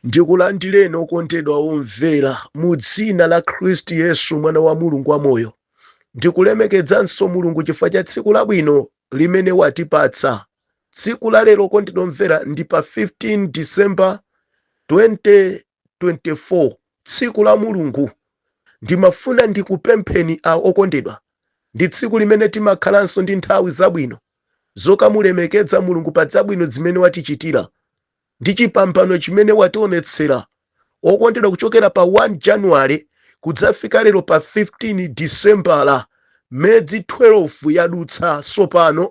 Ndikulandireni okondedwa omvera mu dzina la Khristu Yesu mwana wa Mulungu wamoyo. Ndikulemekedzanso Mulungu chifukwa cha tsiku labwino limene watipatsa. Tsiku la lero okondedwa omvera ndi pa 15 December 2024, tsiku la Mulungu. Ndimafuna ndikupempheni okondedwa. Ndi tsiku limene timakhalanso ndi nthawi zabwino zokamulemekedza Mulungu pa zabwino zimene watichitira ndi chipambano chimene wationetsera okondedwa kuchokera pa 1 January kudzafika lero pa 15 December, miyezi 12 yadutsa sopano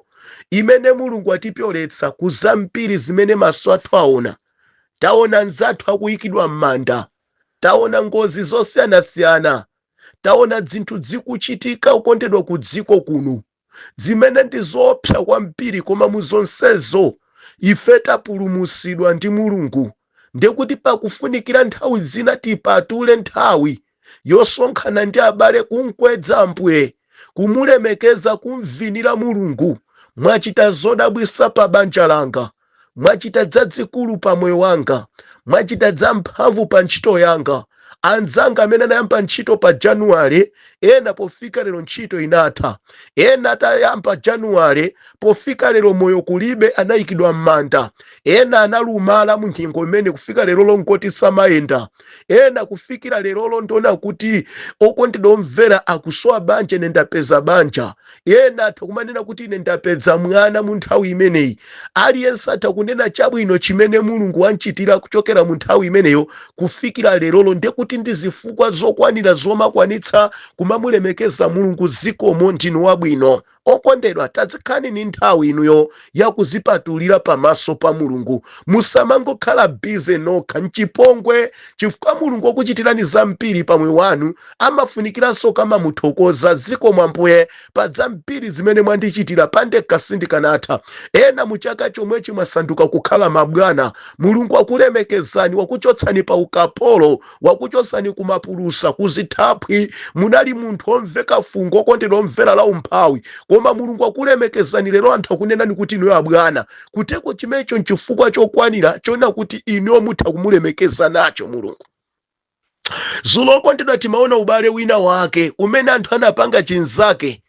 imene Mulungu atipyoletsa kuzambiri zimene maso athu aona. Taona nzathu akuyikidwa m'manda, taona ngozi zosiyanasiyana, taona zinthu zikuchitika okondedwa ku dziko kuno zimene ndi zoopsa kwambiri, koma mu zonsezo ife tapulumutsidwa ndi Mulungu. Ndikuti pakufunikira nthawi zina tipatule nthawi yosonkhana ndi abale kumkweza Ambuye, kumulemekeza, kumvinira Mulungu. Mwachita zodabwitsa pa banja langa, mwachita zazikulu pa moyo wanga, mwachita zamphamvu pa ntchito yanga. Anzanga amene anayamba ntchito pa January, ena pofika lero ntchito inatha. Ena atayamba January pofika lero moyo kulibe, anayikidwa m'manda. Ena analumala mu nyengo imene kufika lero longoti samayenda. Ena kufikira lero londiona kuti okondedwa omvera akusowa banja, ine ndapeza banja. Ena atakumanena kuti ine ndapeza mwana mu nthawi imeneyi. Aliyense atakunena chabwino chimene Mulungu wanchitira kuchokera mu nthawi imeneyo kufikira lero londe kuti ndi zifukwa zokwanira zomakwanitsa kumamulemekeza Mulungu. Zikomo, ndinu wabwino. Okondedwa, tazikhalani ni nthawi inuyo yakuzipatulira pamaso pa Mulungu. Musamangokhala bize nokha mchipongwe, chifukwa Mulungu akuchitirani zambiri pamwe wanu, amafunikiranso kama muthokoza. Zikomo Ambuye pa zambiri zimene mwandichitira, pandekha sindikanatha. Ena muchaka chomwechi mwasanduka kukhala mabwana. Mulungu akulemekezani, wakuchotsani pa ukapolo, wakuchotsani kumapulusa, kuzithaphwi. Munali munthu omveka fungo, okondedwa omvera la umphawi, koma Mulungu akulemekezani lero. Anthu akunenani kuti inuyo abwana, kuteko chimecho nchifukwa chokwanira chona kuti inuyo mutha kumulemekeza nacho Mulungu. Zulo okondedwa timaona ubale wina wake umene anthu anapanga chinzake,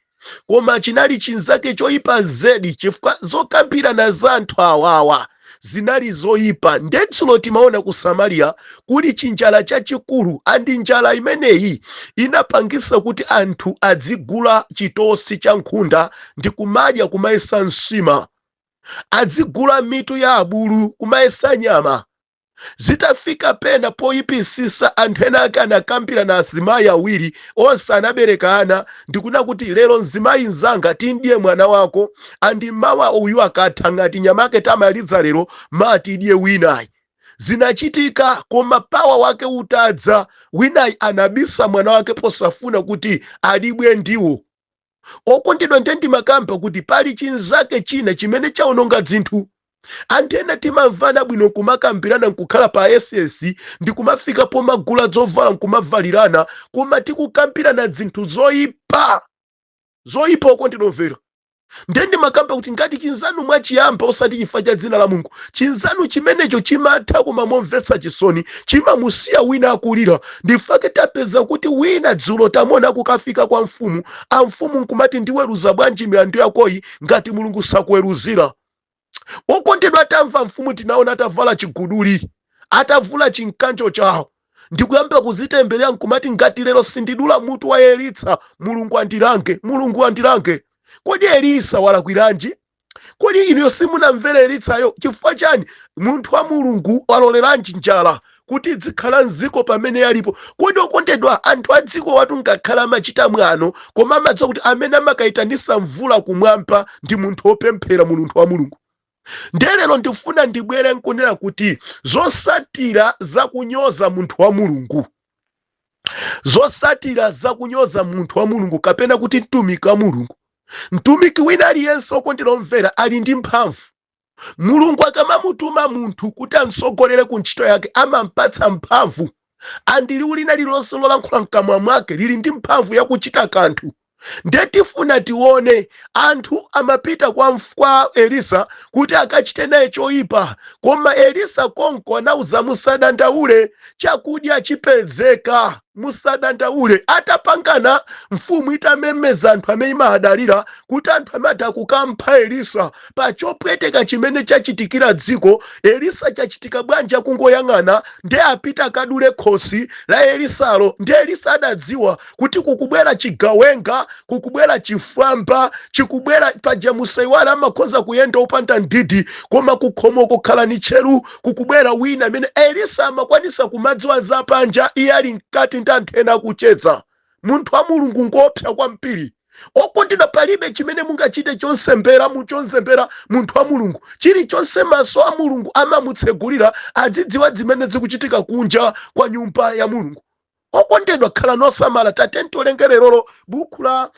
koma chinali chinzake choyipa zedi, chifukwa zokambirana za anthu awawa zinali zoyipa. Ndetsulo timaona ku Samaria kuli chinjala chachikulu, andi njala imeneyi inapangisa kuti anthu adzigula chitosi cha nkhunda ndi kumadya kumayesa nsima, adzigula mitu ya abulu kumayesa nyama. Zitafika pena poyipisisa, anthu ena ake anakambira na azimayi awiri, onse anabereka ana. Ndikuna kuti lero mzimayi nzanga tindiye mwana wako, andi mawa uyu akatha ngati nyamake tamaliza lero mati idiye winayi. Zinachitika, koma pawa wake utadza, winayi anabisa mwana wake posafuna kuti adibwe ndiwo. Okondedwa, ndendi makamba kuti pali chinzake china chimene chaononga zinthu. Anthu ena timamvana bwino kumakambirana nkukhala pa SS ndi kumafika pomagula zovala nkumavalirana, koma tikukambirana zinthu zoyipa okondedwa omvera. Ndendi makamba kuti ngati chinzanu mwachiyamba osati chifukwa cha dzina la Mulungu, chinzanu chimenecho chimatha koma momvetsa chisoni, chimamusiya wina akulira. Ndifake tapeza kuti wina dzulo tamona kukafika kwa mfumu, amfumu nkumati ndiweruza bwanji milandu yakoyi ngati Mulungu sakuweruzira. Okondedwa, atamva mfumu tinaona atavala chiguduli, atavula chinkancho chawo, ndikuyamba kuzitembelera nkumati ngati lero sindidula mutu wa Elisa, Mulungu andilange, Mulungu andilange. Kodi Elisa walakwiranji? Kodi inuyo simunamvera Elisayo? Chifukwa chani? Munthu wa Mulungu waloleranji njala kuti idzikhala mziko pamene yalipo? Kodi okondedwa, anthu a dziko watu ngakhala amachita mwano, koma amadziwa kuti amene amakayitanisa mvula kumwamba ndi munthu wopemphera, munthu wa Mulungu. Ndelero ndifuna ndibwere nkunena kuti zosatira zakunyoza munthu wa Mulungu, zosatira zakunyoza munthu wa Mulungu kapena kuti mtumiki wa Mulungu. Mtumiki wina aliyense okondedwa omvera ali ndi mphamvu. Mulungu akamamutuma munthu kuti amsogolere ku ntchito yake amampatsa mphamvu. Andi liwu lina lilonse lolankhula mkamwa mwake lili ndi mphamvu yakuchita kanthu. Ndetifuna tione anthu amapita kwa Elisa kuti akachite naye choyipa, koma Elisa konko anauza musadandaule, chakudya chipezeka, musadandaule. Atapangana mfumu itamemeza anthu amene imadalira kuti anthu amene akukampha Elisa pa chopweteka chimene chachitikira dziko. Elisa chachitika bwanji kungoyang'ana nde apita akadule khosi la Elisalo. Nde Elisa adadziwa kuti kukubwera chigawenga, kukubwera chifwamba, chikubwera paja musaiwala amakhoza kuyenda upanda ndidi, koma kukhomo kukhala ni cheru, kukubwera wina amene Elisa amakwanisa kumadziwa za panja, iye ali mkati ndi anthu ena akuchedza. Munthu wa Mulungu ngopsa kwambiri. Okondedwa, palibe chimene mungachite chonsembera munthu wa Mulungu. Chilichonse maso a Mulungu amamutsegulira adzidziwa zimene zikuchitika kunja kwa nyumba ya Mulungu. Okondedwa, khala nosamala. Tatenti olengerero buku la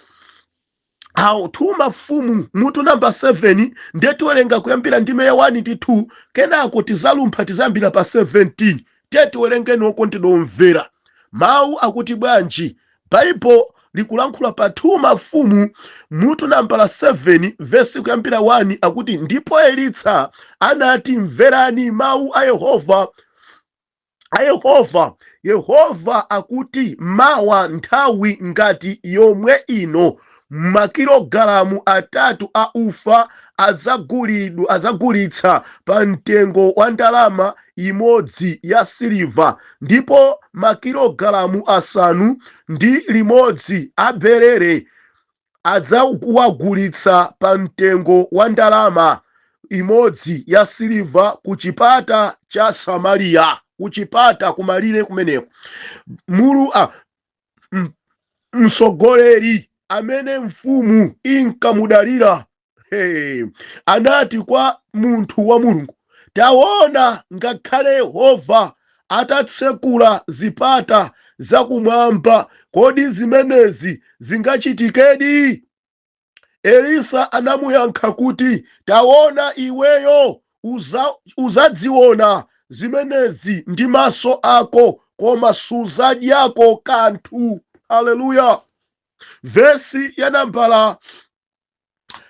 Two Mafumu mutu namba 7 ndetu welenga kuyambira ndime ya 1 ndi 2, kenako tizalumpha tizambira pa 17. Tetu welengeni okondedwa omvera. Mawu akuti bwanji? Baibo likulankhula pa Two Mafumu mutu namba 7 vesi kuyambira 1 akuti, ndipo Elisa anati, mverani mawu a Yehova akuti, mawa nthawi ngati yomwe ino makilogalamu 3 a ufa adzagulitsa pa mtengo wa ndalama imodzi ya siliva, ndipo makilogalamu 6 a berere adzawagulitsa pa mtengo wa ndalama imodzi ya siliva ku chipata cha Samariya, ku chipata kumalire kumeneko. Msogoleri amene mfumu inkamudalira anati kwa munthu wa Mulungu, taona, ngakhale Yehova atatsekula zipata zakumwamba, kodi zimenezi zingachitikedi? Elisa anamuyankha kuti, taona, iweyo uzadziona zimenezi ndi maso ako, koma suzadyako kanthu. Haleluya. Vesi ya nambala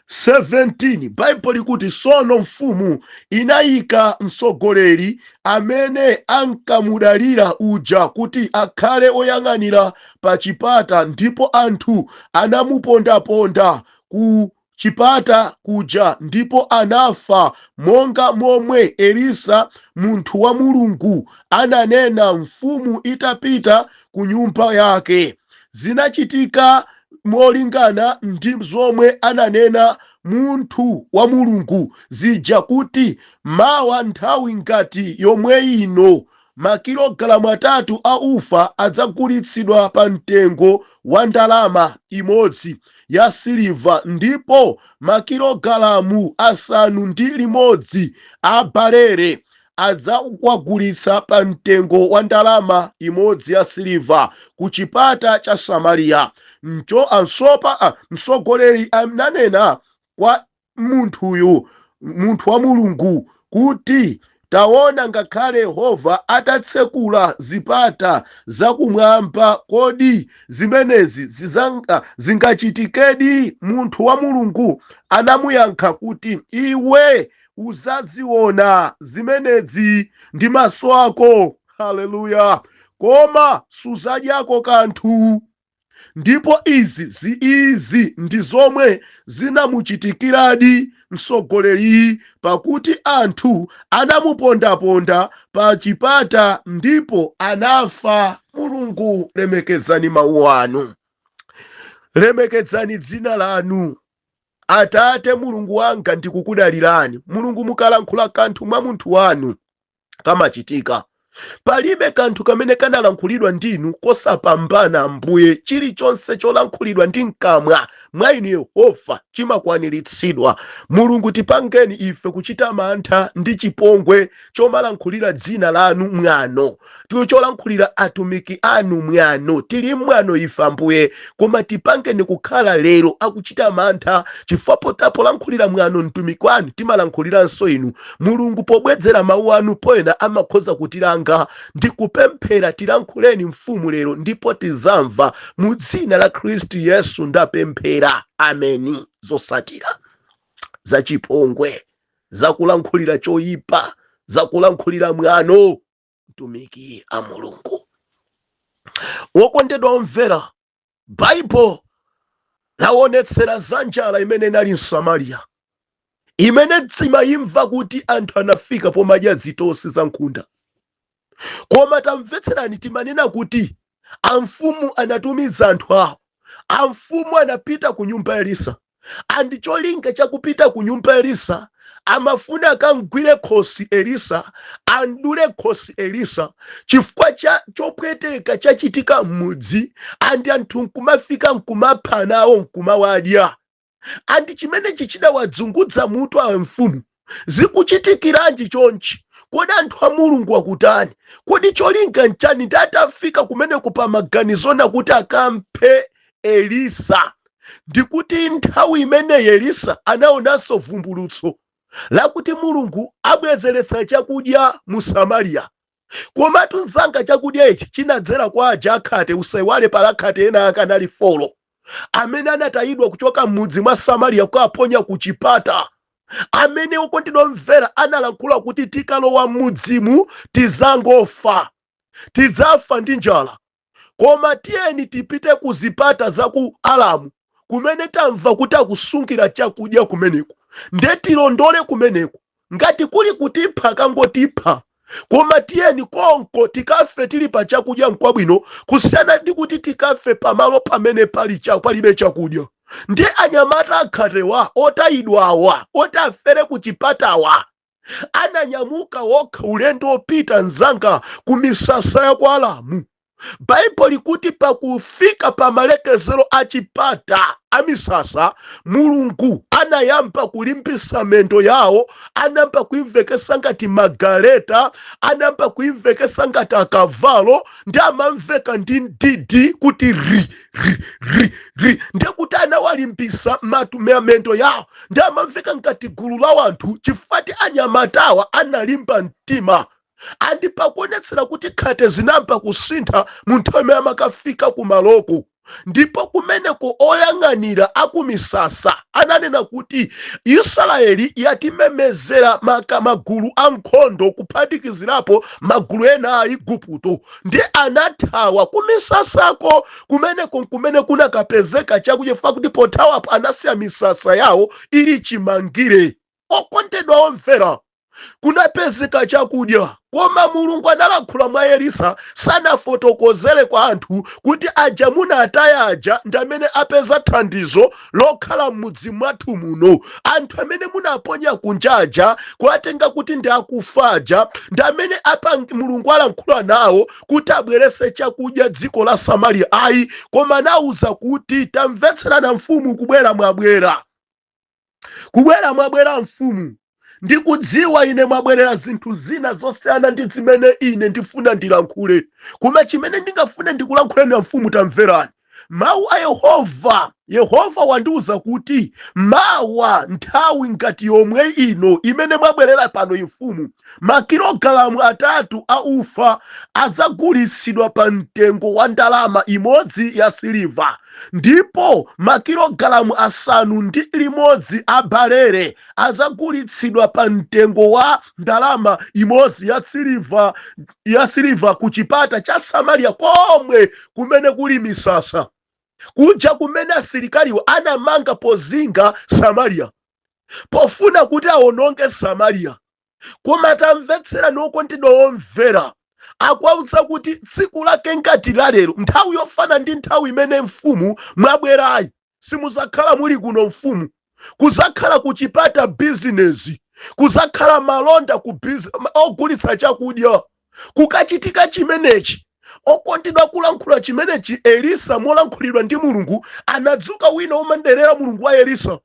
17 Bible likuti, sono mfumu inayika msogoleri amene ankamudalira uja kuti akhale oyang'anira pa chipata, ndipo anthu anamupondaponda ku chipata kuja, ndipo anafa monga momwe Elisa munthu wa Mulungu ananena, mfumu itapita ku nyumba yake. Zinachitika molingana ndi zomwe ananena munthu wa Mulungu zija, kuti mawa nthawi ngati yomwe ino makilogalamu 3 a ufa adzagulitsidwa pa mtengo wa ndalama imodzi ya siliva, ndipo makilogalamu 6 a barele adzawagulitsa pa mtengo wa ndalama imodzi ya siliva ku chipata cha Samariya. Msogoleri ananena kwa munthu wa Mulungu kuti, taona, ngakhale Yehova atatsekula zipata zakumwamba, kodi zimenezi zingachitikedi? Munthu wa Mulungu anamuyankha kuti, iwe uzaziona zimenezi ndi maso ako. Haleluya. Koma suzadyako kanthu. Ndipo izi ndi zomwe zinamuchitikiradi msogoleri, pakuti anthu anamupondaponda pa chipata ndipo anafa. Mulungu, lemekezani mawu anu, lemekezani dzina lanu. Atate Mulungu wanga, ndikukudalirani. Mulungu, mukalankhula kanthu mwa munthu wanu kamachitika. Palibe kanthu kamene kanalankhulidwa ndinu kosapambana Ambuye. Chilichonse cholankhulidwa ndi mkamwa mwa inu Yehova chimakwaniritsidwa. Mulungu, tipangeni ife kuchita mantha ndi chipongwe chomalankhulira dzina lanu mwano. cholankhulira atumiki anu mwano tili mwano ife Ambuye, koma tipangeni kukhala lero akuchita mantha chifukwa potapolankhulira mwano mtumiki wanu timalankhuliranso inu Mulungu. Pobwedzera mawu anu poyena amakhoza kutilanga, ndikupemphera tilankhuleni mfumu lero ndipo tizamva mu dzina la Khristu Yesu ndapemphera, ameni. Zosatira zachipongwe, zakulankhulira choyipa, zakulankhulira mwano mtumiki a Mulungu. Wokondedwa omvera, Baibo laonetsera za njala imene inali mSamariya, imene timayimva kuti anthu anafika pomadya zitosi za nkhunda. Koma tamvetserani, timanena kuti amfumu anatumiza anthu awo, amfumu anapita ku nyumba ya Elisa, andi cholinga chakupita ku nyumba ya Elisa amafuna akangwire khosi Elisa, andule khosi Elisa, chifukwa chopweteka chachitika m'mudzi, andi anthu nkumafika nkumapha nawo nkumawadya. Andi chimene chichidawadzungudza mutu wa mfumu, zikuchitikiranji chonchi? Kodi anthu a Mulungu akutani? Kodi cholinga nchani ndatafika kumeneko pa maganizo nakuti akamphe Elisa? Ndikuti nthawi imene Elisa anaonanso vumbulutso lakuti Mulungu abwezeretsa chakudya mu Samariya. Koma tunzanga chakudya ichi chinadzera kwa aja akhate, usaiwale pala akhate ena akanali 4 amene anatayidwa kuchoka m'mudzi mwa Samariya kukaponya ku chipata, amene okondedwa omvera analankhula kuti tikalowa m'mudzimu tizangofa, tidzafa ndi njala. Koma tiyeni tipite ku zipata za ku Alamu kumene tamva kuti akusungira chakudya kumeneko, ndetilondole kumeneko. Ngati kuli kutipha kangotipha, koma tiyeni konko tikafe tili pa chakudya nkwabwino, kusiyana ndi kuti tikafe pamalo pamene palibe chakudya. Ndi anyamata akhatewa otayidwawa otafere ku chipatawa ananyamuka wokha ulendo opita nzanga ku misasa ya kwa Alamu. Baibo likuti pakufika pa malekezero a chipata amisasa, Mulungu anayamba kulimbisa mendo yawo, anayamba kuimvekesa ngati magaleta, anayamba kuimvekesa ngati akavalo, ndi amamveka ndi ndidi kuti ri. Ndekuti anawalimbisa mendo yawo, ndi amamveka ngati gulu la wanthu, chifukwa anyamatawa analimba mtima. Andi pakuonetsera kuti khate zinamba kusintha mu nthawi imene amakafika ku maloko. Ndipo kumeneko oyang'anira akumisasa ananena kuti Israeli yatimemezera magulu ankhondo kuphatikizirapo magulu ena a Igupto, ndi anathawa kumisasako kumene kunakapezeka chakudya, chifukwa kuti pothawapo anasiya misasa yawo ili chimangire. Okondedwa omvera, kunapezeka chakudya, koma Mulungu analankhula mwa Elisa sanafotokozere kwa anthu kuti aja munataya aja ndamene apeza thandizo lokhala m'mudzi mwathu muno. Anthu amene munaponya kunjaja kuwatenga kuti ndi akufaja ndamene Mulungu alankhula nawo kuti abwerese chakudya dziko la Samariya. Ayi, koma anawuza kuti tamvetserana mfumu, kubwera mwabwera mfumu, ndikudziwa ine mwabwerera zinthu zina zosiyana ndi zimene ine ndifuna ndilankhule. Koma chimene ndingafune ndikulankhuleni mfumu, tamverani mawu a Yehova wandiuza kuti mawa nthawi ngati yomwe ino imene mwabwerera pano mfumu, makilogalamu 3 a ufa adzagulitsidwa pa mtengo wa ndalama imodzi ya siliva, ndipo makilogalamu 6 a barele adzagulitsidwa pa mtengo wa ndalama imodzi ya siliva ku chipata cha Samariya komwe kumene kuli misasa, kuja kumene asilikaliwo anamanga pozinga Samariya pofuna kuti awononge Samariya. Koma tamvetsera nokondedwa omvera, akwauza kuti tsiku lake ngati la lero, nthawi yofana ndi nthawi imene mfumu mwabwerayi, simuzakhala muli kuno mfumu, kuzakhala kuchipata bizinesi, kuzakhala malonda ogulitsa chakudya. Kukachitika chimenechi, okondedwa kulankhula chimenechi, Elisa molankhulidwa ndi Mulungu anadzuka wina omanderera Mulungu wa Elisa.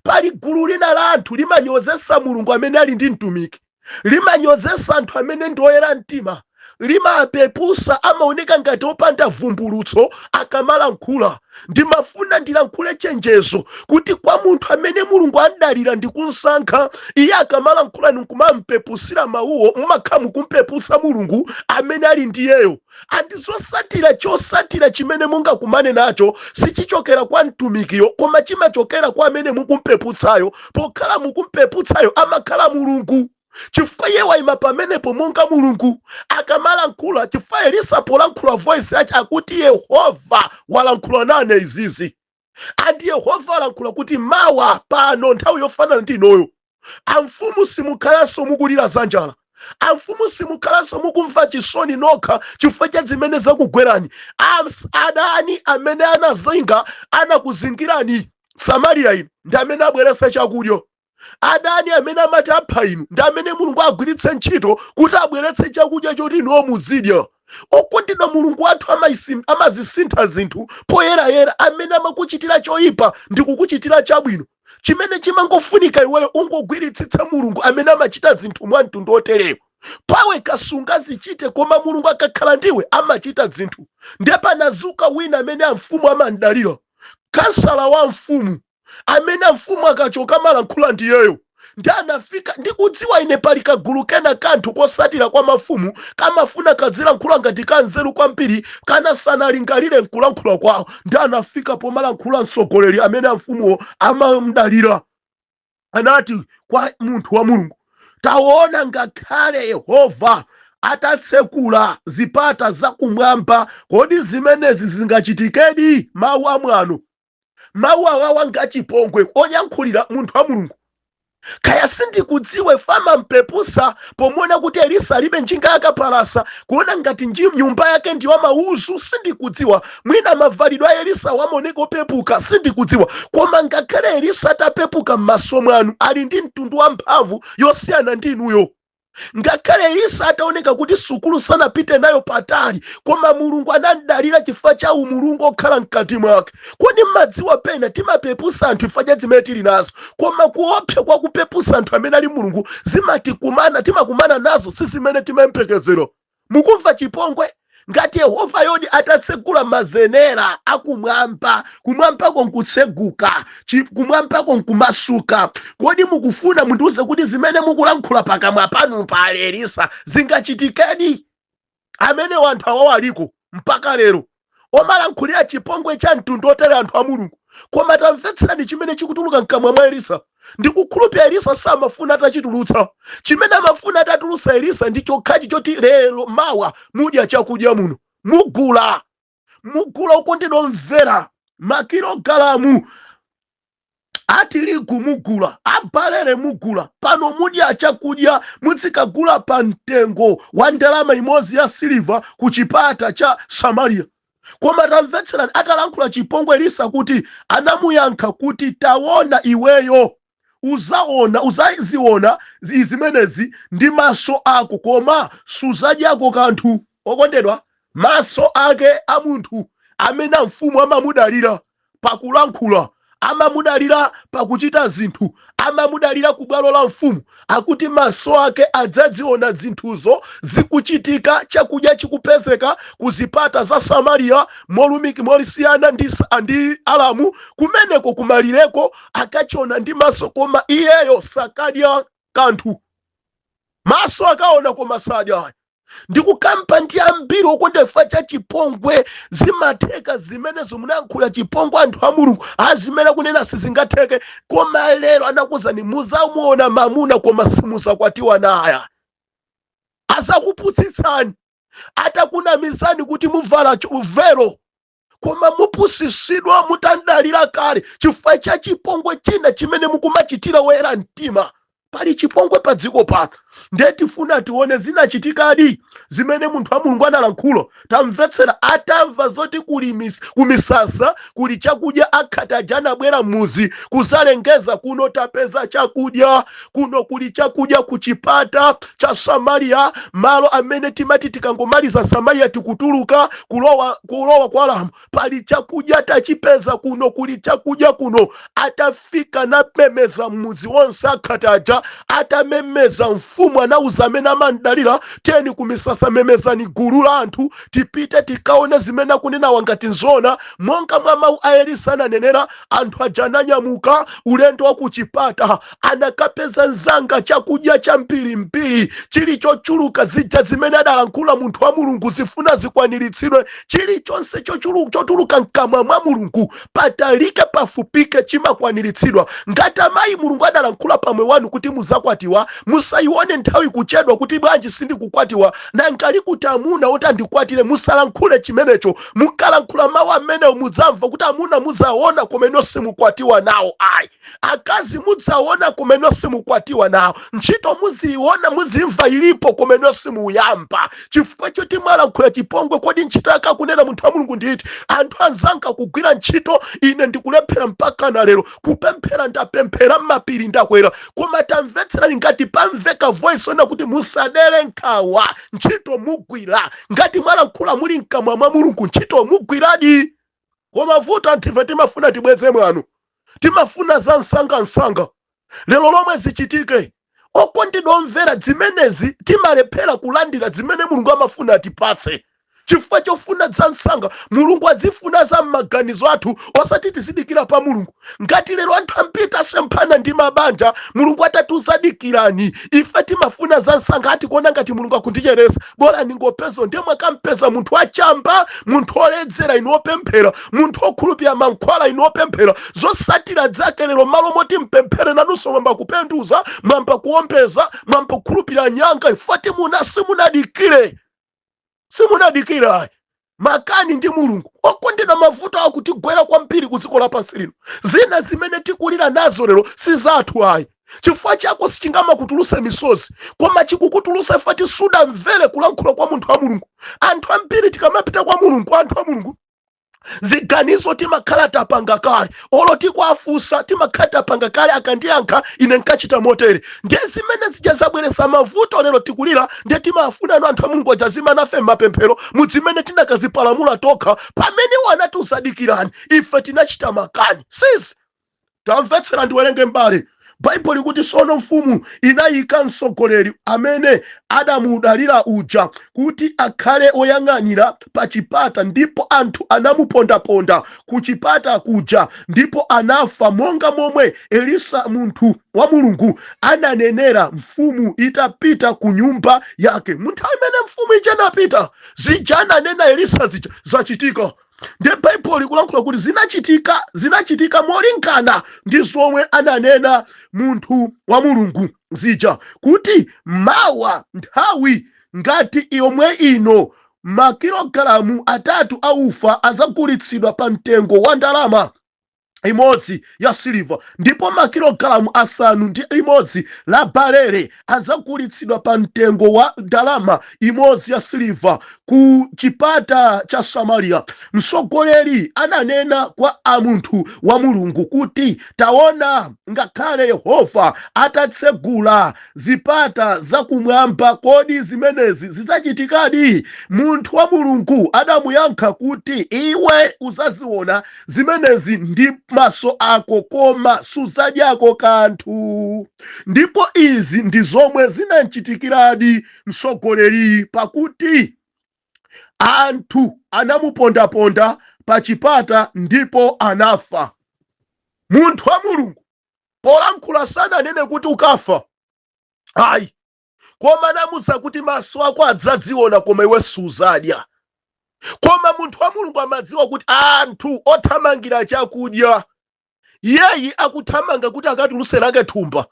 Pali gulu lina la anthu limanyozesa Mulungu amene ali ndi mtumiki, limanyozesa anthu amene ndi oyera mtima, limapepusa amaoneka ngati opanda vumbulutso akamalankhula. Ndimafuna ndilankhule chenjezo kuti kwa munthu amene Mulungu adalira ndi kunsankha, iye akamalankhula nkumamupepusira mawuwo, mumakhala mukumpepusa Mulungu amene ali ndiyeyo. Andizosatira chosatira chimene mungakumane nacho sichichokera kwa mtumikiyo, koma chimachokera kwa amene mukumpeputsayo. Pokhala mukumpeputsayo amakhala Mulungu. Chifukwa iye wayima pamenepo monga Mulungu akamalankhula. Chifukwa Elisa polankhula voice yache akuti Yehova walankhula nane izizi. Andi Yehova walankhula kuti mawa pano nthawi yofanana ndinoyo amfumu simukhalanso mukulira za njala, amfumu simukhalanso mukumva chisoni nokha chifukwa cha zimene zakugwerani. Adani amene anazinga anakuzingirani Samaria ino ndi amene abweretse chakudya. Adani amene amati apha inu ndi amene Mulungu agwiritse ntchito kuti abweretse chakudya choti inuwo muzidya. Okondedwa, Mulungu wathu amazisintha zinthu poyerayera. Amene amakuchitira choyipa ndi kukuchitira chabwino. Chimene chimangofunika iweyo ungogwiritsitsa Mulungu amene amachita zinthu mwa mtundu otereyo. Pawe kasunga zichite, koma Mulungu akakhala ndiwe amachita zinthu. Ndiye panazuka wina amene amfumu amandalira, kansala wa mfumu amene mfumu akachoka malankhula ndiyeyo. Ndi anafika ndikudziwa ine pali kagulu kena kanthu kosatira kwa mafumu kamafuna kazilankhula ngati kanzeru kwambiri kana sanalingalire nkulankhula kwawo. Ndi anafika pomalankhula mtsogoleri amene mfumuwo amamdalira, anati kwa munthu wa Mulungu, taona ngakhale Yehova atatsekula zipata zakumwamba, kodi zimenezi zingachitikedi? Mawu amwano, mawu awawa ngachipongwe onyankhulira munthu wa Mulungu. Kaya sindikudziwe fama mpepusa pomona kuti Elisa alibe njinga yakapalasa kuona ngati nyumba yake ndiyo mauzu. Sindikudziwa mwina mavalidwe a Elisa wamoneka opepuka, sindikudziwa. Koma ngakhale Elisa atapepuka m'maso mwanu ali ndi mtundu wa mphamvu yosiyana ndi inuyo. Ngakhale Elisa ataoneka kuti sukulu sanapite nayo patali, koma Mulungu anamdalira chifukwa cha umulungu okhala mkati mwake. Kodi mmadziwa pena timapepusa anthu chifukwa cha zimene tili nazo, koma kuopsa kwa kupepusa anthu amene ali Mulungu timakumana nazo si zimene timempekezera. Mukumva chipongwe? Ngati Yehova yodi atatsekula mazenera akumwamba, kumwambako nkutseguka, kumwambako nkumasuka, kodi mukufuna mundiuze kuti zimene mukulankhula pakamwa panu pa Elisa zingachitikedi? Amene wanthu awawo aliko mpaka lero omalankhulira chipongwe cha mtundu otere anthu a Mulungu. Koma tamvetserani chimene chikutuluka mkamwa mwa Elisa. Ndikukhulupirira Elisa samafuna atachitulutsa. Chimene amafuna atatulutsa Elisa ndi chokhachi choti lero mawa mudya chakudya muno mugula okondedwa omvera makilogalamu atiligu mugula, abalere mugula. Pano mudya chakudya muzikagula pa mtengo wa ndalama imodzi ya siliva ku chipata cha Samaria. Koma tamvetserani atalankhula chipongwe Elisa kuti anamuyankha kuti taona iweyo uzaziona zimenezi ndi maso ako, koma suzadyako kanthu. Okondedwa, maso ake a munthu amene mfumu amamudalira pakulankhula, amamudalira pakuchita zinthu, amamudalira ku bwalo la mfumu, akuti maso ake adzaziona zinthuzo zikuchitika, chakudya chikupezeka ku zipata za Samaria molisiyana ndi Alamu. Kumeneko kumalireko akachiona ndi maso, koma iyeyo sakadya kanthu. Maso akaona koma sadya. Ndikukampa ndi ambiri okondefa cha chipongwe zimatheka zimenezo munayankhula chipongwe anthu a Mulungu azimene kunena sizingatheke. Koma lero anakuzani muzamuona mamuna koma simuzakwatiwa naye. Azakuputsitsani, atakunamizani kuti muvala uvero, koma mupusisidwa mutandalira kale chifukwa cha chipongwe china chimene mukumachitira woyera mtima. Pali chipongwe pa dziko pano. Ndiye tifuna tione zinachitikadi zimene munthu wa Mulungu analankhula. Tamvetsera atamva zoti kumisasa kuli chakudya akhata jana bwera muzi kuzalengeza kuno tapeza chakudya, kuno kuli chakudya ku chipata cha Samaria, malo amene timati tikangomaliza Samaria tikutuluka kulowa kwa Alamu. Pali chakudya tachipeza kuno, kuli chakudya kuno. Atafika napemeza muzi wonse akhata atamemeza mfumu mfumu anauza amene amandalira, tiyeni kumisasa memezani gulu la anthu tipite tikaone zimene akunenawa ngati nzona. Monga mwa mawu a Elisa ananenera, anthu aja ananyamuka ulendo wa kuchipata, anakapeza nzanga chakudya cha mbirimbiri chili chochuluka zija zimene adalankhula munthu wa Mulungu zifuna zikwaniritsidwe. Chilichonse chotuluka mkamwa mwa Mulungu patalike pafupike chimakwaniritsidwa. Ngati amayi Mulungu adalankhula pamwe wanu kuti muzakwatiwa, musayione nthawi kuchedwa kuti bwanji sindikukwatiwa nankali kuti amuna oti andikwatire. Musalankhule chimenecho, mukalankhula mawu amenewo mudzamva kuti amuna mudzaona komeno simukwatiwa nawo. Ayi, akazi mudzaona komeno simukwatiwa nawo, ntchito muziona muzimva ilipo komeno simuyamba. Chifukwa choti mwalankhula chipongwe, kodi ntchito yake akunena munthu wa Mulungu nditi? Anthu anzanga kugwira ntchito, ine ndikulephera mpaka na lero. Kupemphera ndapemphera, m'mapiri ndakwera, koma tamvetserani ngati pamveka voice ona kuti musadere nkhawa, ntchito mugwira. Ngati mwalankhula muli mkamwa mwa Mulungu, ntchito mugwiradi. Koma vuto anthu timafuna tibweze mwanu, timafuna za nsanga. Lero lomwe zichitike, okondidomvera zimenezi timalephera kulandira zimene Mulungu amafuna atipatse. Chifukwa chofuna za nsanga, Mulungu azifuna za m'maganizo athu, osati tizidikira pa Mulungu. Ngati lero anthu ambiri tasemphana ndi mabanja, Mulungu atatuzadikirani. Ife timafuna za nsanga, ati kuona ngati Mulungu akundicheresa, bora ndingopeza. Ndiye mwakampeza munthu wachamba, munthu oledzera inopemphera, munthu okhulupirira mankhwala inopemphera. Zosatira zake lero malo moti mpemphere nanunso mwamba kupenduza, mwamba kuombeza, mwamba kukhulupirira nyanga. Ifati simunadikire. Simunadikira makani ndi Mulungu okondera mavuto akutigwera kwambiri ku dziko lapansi lino. Zina zimene tikulira nazo lero si zathu ayi. Chifukwa chako sichingamakutulutsa misozi, koma chikukutulutsa ifati sudamvere kulankhula kwa munthu wa Mulungu. Anthu ambiri tikamapita kwa Mulungu, anthu a Mulungu, ziganizo timakhala tapanga kale, olo tikwafusa timakhala tapanga kale, akandiyankha ine nkachita motere. Ndiye zimene zija zabweretsa mavuto lero tikulira. Ndiye timafuna anthu a Mulungu ajazima nafe m'mapemphero muzimene tinakazipalamula tokha, pamene wanatuzadikirani ife tinachita makani. Sisi tamvetsera, ndiwerenge mbali. Baibulo likuti sono mfumu inayika mtsogoleri amene adamudalira uja kuti akhale oyang'anira pa chipata, ndipo anthu anamupondaponda ku chipata kuja, ndipo anafa. Monga momwe Elisa munthu wa Mulungu ananenera, mfumu itapita ku nyumba yake. Munthawi imene mfumu ija anapita, zija ananena Elisa zija zachitika. Ndiye Baibulo likulankhula kuti zinachitika molingana ndi zomwe ananena munthu wa Mulungu zija, kuti mawa nthawi ngati yomwe ino makilogalamu 3 a ufa azagulitsidwa pa mtengo wa ndalama imodzi ya siliva, ndipo makilogalamu 6 la barele azagulitsidwa pa mtengo wa ndalama imodzi ya siliva ku chipata cha Samaria. Mtsogoleri ananena kwa munthu wa Mulungu kuti taona, ngakhale Yehova atatsegula zipata zakumwamba, kodi zimenezi zidzachitikadi? Munthu wa Mulungu adamuyankha kuti iwe uzaziona zimenezi ndi maso ako, koma suzadyako kanthu. Ndipo izi ndi zomwe zinamchitikiradi mtsogoleri, pakuti anthu anamupondaponda pa chipata ndipo anafa. Munthu wa Mulungu polankhula sananene kuti ukafa ayi, koma anamuza kuti maso ako adzadziona koma iwe suzadya. Koma munthu wa Mulungu amadziwa kuti anthu othamangira chakudya, yeyi akuthamanga kuti akatulutse lake thumba.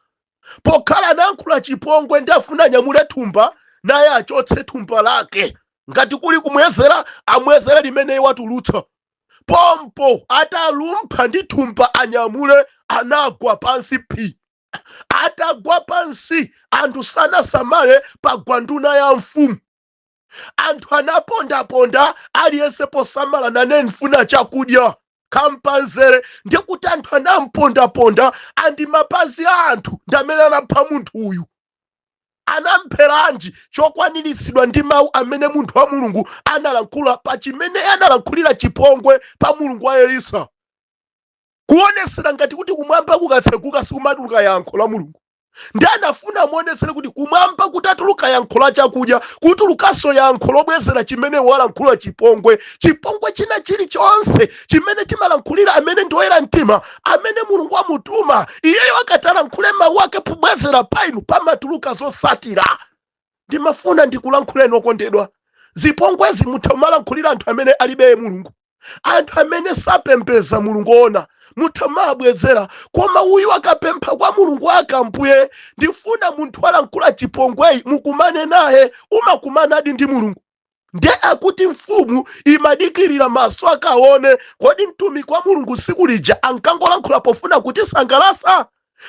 Pokhala anayankhula chipongwe ndi afuna anyamule thumba, naye achotse thumba lake. Ngati kuli kumwezera, amwezere limene watulutsa. Pompo atalumpha ndi thumba anyamule, anagwa pansi pi. Atagwa pansi, anthu sanasamale pa gwanduna ya mfumu. Anthu anapondaponda, aliyense posamala nane nfuna chakudya kampanzere. Ndiye kuti anthu anampondaponda, andi mapazi a anthu ndamene anapha munthu uyu. Anampheranji chokwaniritsidwa ndi mawu amene munthu wa Mulungu analankhula pa chimene analankhulira chipongwe pa Mulungu wa Elisa. Kuonesera ngati kuti kumwamba kukatseguka sikumatuluka yankho la Mulungu. ndi anafuna muonetsere kuti kumwamba kutatuluka yankho la chakudya kutulukanso yankho lobwezera chimene walankhula chipongwe china chilichonse chimene timalankhulira amene ndi oyera mtima amene mulungu amutuma iyeyo akatalankhule mawu ake pobwezera pa inu pamatuluka zosatira. Ndimafuna ndikulankhuleni okondedwa, zipongwezi mutha kumalankhulira anthu amene alibe mulungu, anthu amene sapembeza mulungu ona mutha mabwezera, koma uyu akapempha kwa mulungu wake Ambuye ndifuna munthu alankhula chipongweyi mukumane naye, umakumanadi ndi mulungu. Nde akuti mfumu imadikirira maso akaone kodi mtumiki wa mulungu siku lija ankangolankhula pofuna kuti sangalasa.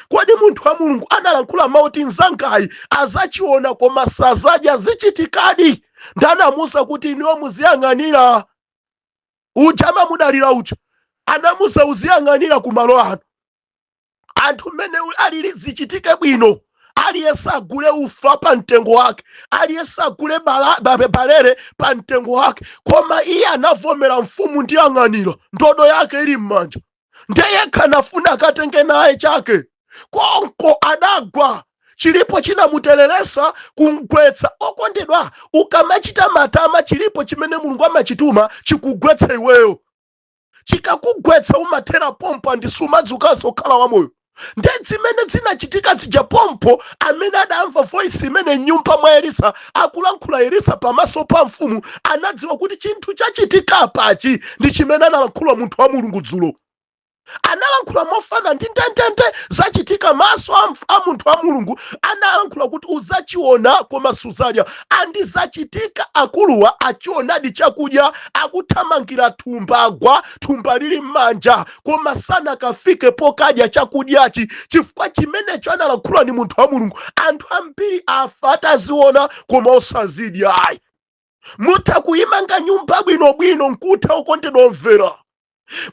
Kodi munthu wa mulungu analankhula mauti nzangayi azachiona koma sazadya zichitikadi. Ndanamusa kuti iniwo muziyang'anira ujama mudalira uja anamusa uziyang'anira kumalo ano anthu mmene alili zichitike bwino, aliyesa agule ufa pa mtengo wake, aliyesa agule balere pa mtengo wake, koma iye anavomera mfumu ndiyang'anira ndodo yake ili m'manja, ndeyekha anafuna akatenge naye chake konko adagwa. Chilipo chinamutereresa kumgwetsa. Okondedwa, ukamachita matama chilipo chimene mulungu amachituma chikugwetsa iweyo, chikakugwetsa umathera pompo ndi sumadzukanso kukhala wamoyo. Nde zimene zinachitika zija pompo amene adamva voice imene nyumba mwa Elisa akulankhula Elisa pamaso pa mfumu anadziwa kuti chinthu chachitika pachi ndi chimene analankhula munthu wa mulungu dzulo. Analankhula mofana ndi ndendende zachitika maso a munthu wa mulungu, analankhula kuti uzachiona koma suzadya. Andi zachitika akuluwa achionadi chakudya akuthamangira thumba agwa, thumba lili m'manja koma sanakafike pokadya chakudyachi, chifukwa chimenecho analankhula ni munthu wa mulungu. Anthu ambiri afa ataziona koma osazidya. Ayi, mutha kuyimanga nyumba bwinobwino nkutha okondedwa omvera,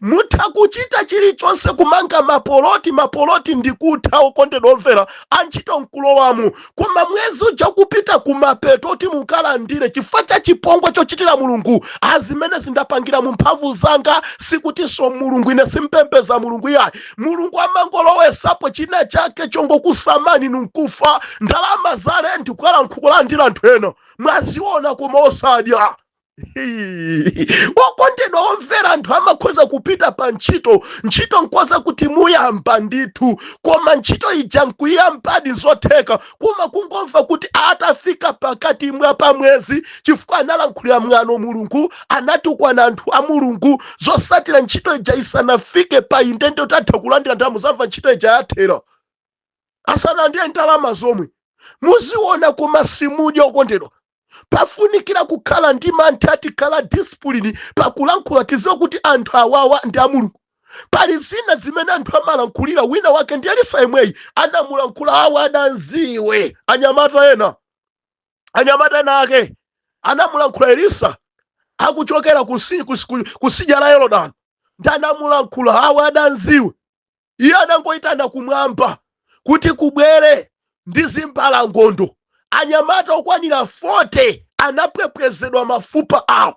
mutha kuchita chilichonse kumanga mapoloti ndikutha okondedwa omvera, antchito nkulowamo, koma mwezi uja kupita kumapeto oti mukalandire chifukwa cha chipongwe chochitira mulungu. Azimene zindapangira mu mphamvu zanga sikutinso mulungu, ine simpembeza mulungu yayi. Mulungu amangolowesapo china chake chongokusamani nkufa ndalama zale ndikulandira anthu ena mwaziona koma osadya. Okondedwa omvera, anthu amakhoza kupita pa ntchito nkoza kuti muyamba ndithu, koma ntchito ija nkuyambadi zotheka koma kungomva kuti atafika pakati mwa pa mwezi chifukwa analankhulira mwano mulungu, anatukwana anthu a mulungu zosatira ntchito ija isanafike pa indende utatha kulandira ndalama zamva ntchito ija yathera asanandire ndalama zomwe muziona koma simudya. Okondedwa, pafunikira kukhala ndi mantha atikhala discipline pakulankhula, tiziwe kuti anthu awawa ndi a mulungu. Pali zina zimene anthu amalankhulira, wina wake ndi Elisa yemweyi anamulankhula awa adanziwe. Anyamata ena ake anamulankhula Elisa akuchokera kusidya la Yorodani, ndi anamulankhula awa adanziwe. Iye anangoyitana kumwamba kuti kubwere ndi zimbalangondo. Anyamata okwanira 40 anapwepwezedwa mafupa awo.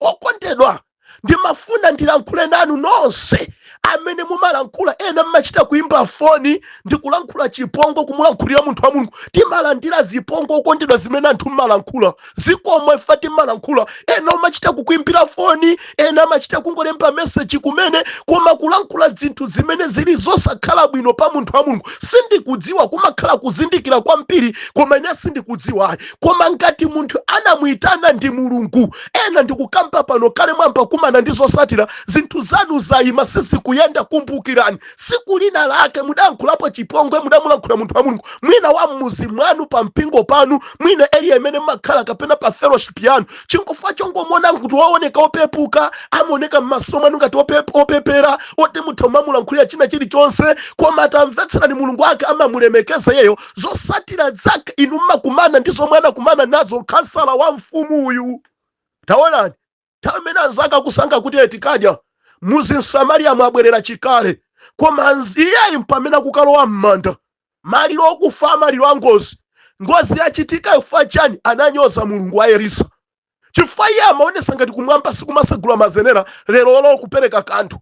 Okondedwa, ndimafuna ndilankhule nanu nonse amene mumalankhula ena mmachita kuimba foni ndi kulankhula chipongo kumulankhulira munthu wa mulungu. Timalandira zipongo okondedwa zimene anthu mmalankhula zikomwe fa timalankhula. Ena umachita kukuimbira foni, ena amachita kungolemba message kumene, koma kulankhula zinthu zimene zili zosakhala bwino pa munthu wa mulungu sindikudziwa, kumakhala kuzindikira kwambiri koma ine sindikudziwa. Koma ngati munthu anamuyitana ndi mulungu, ena ndikukamba pano kale mwamba kumana ndi zosatira, zinthu zanu zayima sizikuyenda. Kumbukirani siku lina lake mudankhulapo chipongwe, mudamulankhula munthu wa mulungu, mwina wa mmuzi mwanu pa mpingo panu, mwina area imene makhala kapena pa fellowship yanu, chingofuna chongomona kuti waoneka opepuka, amaoneka m'maso mwanu ngati opepera oti mutha mamulankhulira china chilichonse, koma atamvetsera ni mulungu wake amamulemekeza yeyo. Zosatira zake inu mmakumana ndizo mwana kumana nazo. Kansala wa mfumu uyu taonani tamene anzaka kusanga kuti etikadya muzi Msamariya mwabwerera chikale, koma iyeyi mpamene kukalowa m'manda maliro okufa, maliro a ngozi yachitika ifa chani, ananyoza mulungu wa Elisa chifukwa iye amaonesa ngati kumwamba sikumasegula mazenera lero kupereka kanthu.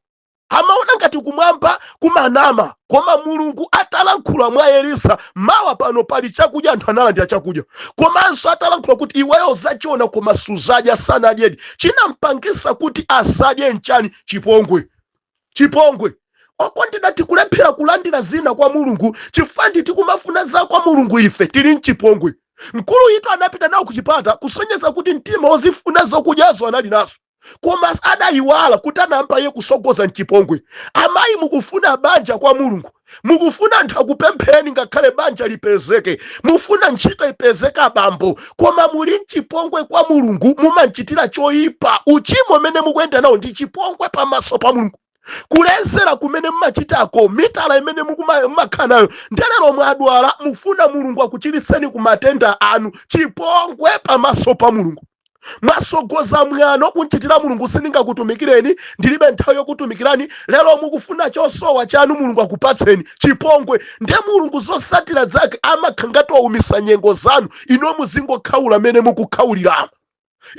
amaona ngati kumwamba kumanama, koma Mulungu atalankhula mwa Elisa, mawa pano pali chakudya, anthu analandira chakudya. Komanso atalankhula kuti iweyo zachiona koma suzadya, sanadyedi. Chinampangisa kuti asadye nchani? Chipongwe. Chipongwe. Okondedwa tikulephera kulandira zina kwa Mulungu chifukwa tikumafuna za kwa Mulungu, ife tili mchipongwe. Mkulu yitu anapita nawo kuchipata kusonyeza kuti mtima wozifuna zokudyazo anali naso, koma adayiwala kuti anampa iye kusogoza mchipongwe. Amayi mukufuna banja kwa Mulungu, mukufuna anthu akupempheni ngakhale banja lipezeke, mufuna ntchito ipezeke abambo, koma muli mchipongwe kwa Mulungu, mumanchitira choyipa. Uchimo mene mukuyenda nawo ndi chipongwe pamaso pa Mulungu. Kulezera kumene mmachitako, mitala imene mumakhala nayo, ndelero mwadwala mufuna Mulungu akuchiritseni ku matenda anu, chipongwe pamaso pa Mulungu. Mwasogoza mwana kunchitira Mulungu sindingakutumikireni, ndilibe nthawi yokutumikirani, lero mukufuna chosowa chanu Mulungu akupatseni, chipongwe. Nde Mulungu zosatira zake amakangati waumisa nyengo zanu, ino muzingokhaula mene mukukhauliramo,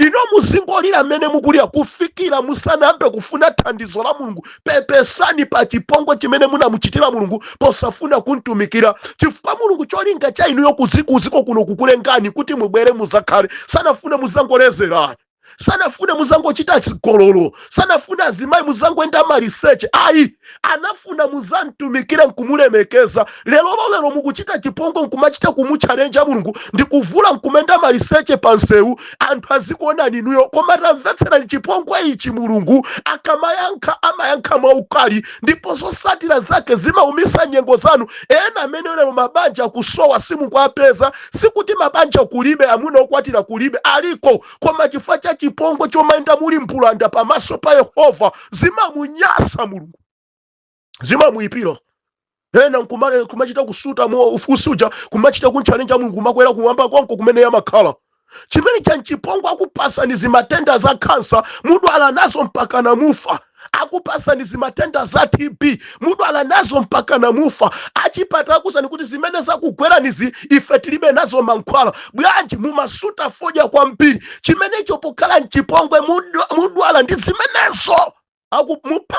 ino muzingolira mene mukulira, kufikira musanambe kufuna thandizo la Mulungu. Pepesani pa chipongwe chimene munamuchitira Mulungu posafuna kuntumikira, chifukwa Mulungu cholinga cha inuyo kuziko kuno kukulengani kuti mubwere muzakhale, sanafune muzangolezerani, sanafune muzangochita chigololo, sanafune azimayi muzangoenda maliseche. Ayi, anafuna muzantumikire nkumulemekeza. Lero mukuchita chipongwe nkumachita kumutchalenja Mulungu, ndikuvula nkumenda maliseche pansewu, anthu azikuona ninuyo. Koma tamvetsera chipongwe ichi Mulungu amayankha mwaukali, ndipo zosatira zake zimaumisa nyengo zanu. Ena amene lero mabanja kusowa simukwapeza, sikuti mabanja kulibe, amuna okwatira kulibe, aliko, koma chifukwa cha chipongwe chomaenda muli mpulanda pamaso pa Yehova, zimamunyasa Mulungu, zimamuipira. Ena kumachita kusuta ufusuja, kumachita kuntchalenja Mulungu, makwera kumwamba kwanko kumene yamakhala. Chimene cha chipongwe akupasa ni zimatenda za kansa, mudwala nazo mpaka na mufa. Akupasa ni zimatenda za TB, mudwala nazo mpaka na mufa. Achipata kusani kuti zimene zakugwera nizi ife tilibe nazo mankhwala. Bwanji mumasuta foja kwa mbiri, chimene icho pokala mchipongwe mudwala ndi zimenezo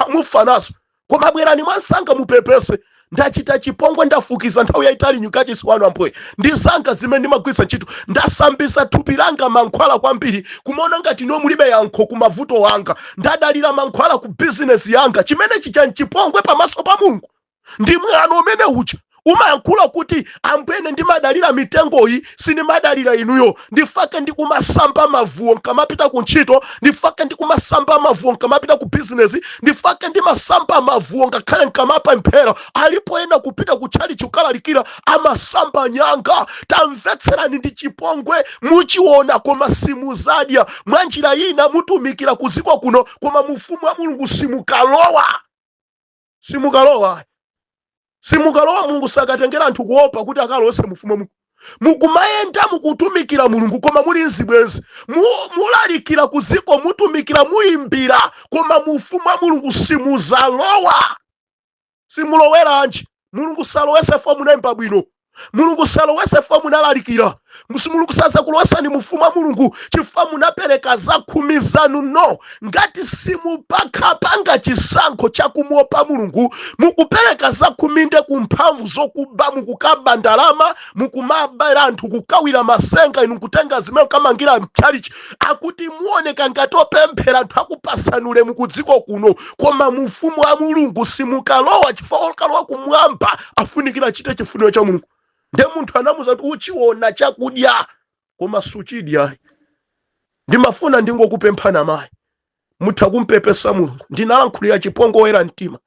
mufa nazo. Koma bwerani mwansanga mupepese, ndachita chipongwe ndafukiza nthawi yaitali nyukachisi wanu ampoye, ndisanga zimene ndimagwisa ntchito, ndasambisa thupi langa mankhwala kwambiri, kumaona ngati no mulibe yankho ku mavuto wanga, ndadalira mankhwala ku business yanga. Chimene chicha mchipongwe pamaso pa Mulungu. Ndi mwano umene ucha umayankhula kuti ambwene ndimadalira mitengoyi, sinimadalira inuyo. Ndifake ndikumasamba mavuwo nkamapita ku ntchito, ndifake ndikumasamba mavuwo nkamapita ku business, ndifake ndimasamba mavuwo ngakhale nkamapa mphera. Alipo ena kupita kuchali chukalalikira amasamba nyanga. Tamvetserani ndi chipongwe muchiona, koma simuzadya. Mwanjira ina mutumikira kuziko kuno, koma mufumu wa Mulungu simukalowa. Simukalowa Mulungu sakatengera anthu kuopa kuti akalowese mufumu Mulungu. Mukumayenda mukutumikira Mulungu koma muli nzibwenzi, mulalikira kuziko mutumikira muimbira, koma mufumu wa Mulungu simuzalowa. Simulowera anji. Mulungu salowese fo munaimba bwino, Mulungu salowese fo munalalikira, Mulungu saza kulowesa ni mufumu wa Mulungu chifukwa munapereka za khumi zanu. No, ngati simupakha panga chisankho cha kumuopa Mulungu, mukupereka za khumi nde kumphamvu zokuba, mukukaba ndalama, mukumabera anthu kukawira masenga, inu kutenga zimene kamangira mchalichi, akuti muoneka ngati opemphera anthu akupasanule mukudziko kuno, koma mufumu wa Mulungu simukalowa chifukwa okalowa kumwamba afunikira chite chifuniro cha Mulungu. Nde munthu anamuza kuti uchiona chakudya koma suchidya. Ndimafuna ndingokupemphana mayi, mutha kumpepesa Mulungu. Ndinalankhulira chipongwe wera mtima,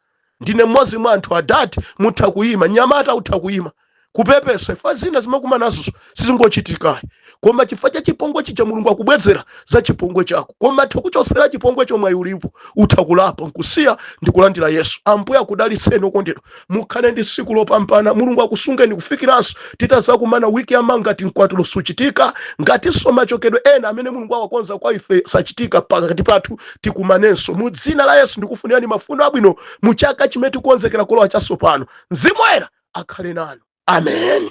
ndine mmodzi mwa anthu adati mutha kuyima, nyamata utha kuyima kupepesa. Ifa zina zimakuma nazo sizingochitika, koma chifukwa cha chipongwe chicha Mulungu akubwezera za chipongwe chako. Koma takuchosera chipongwe chomwe ulipo utha kulapa nkusiya ndikulandira Yesu. Ambuye akudalitseni okondedwa, mukhale ndi tsiku lopambana. Mulungu akusungeni kufikiranso titazakumana wiki yamawa ngati mkwatulo suchitika, ngati machokedwe ena amene Mulungu awakonza kwa ife sachitika pakati pathu, tikumanenso mu dzina la Yesu. Ndikufunirani mafuno abwino mu chaka chimene tikukonzekera kulowa chatsopano. Mzimu woyera akhale nanu. Amen.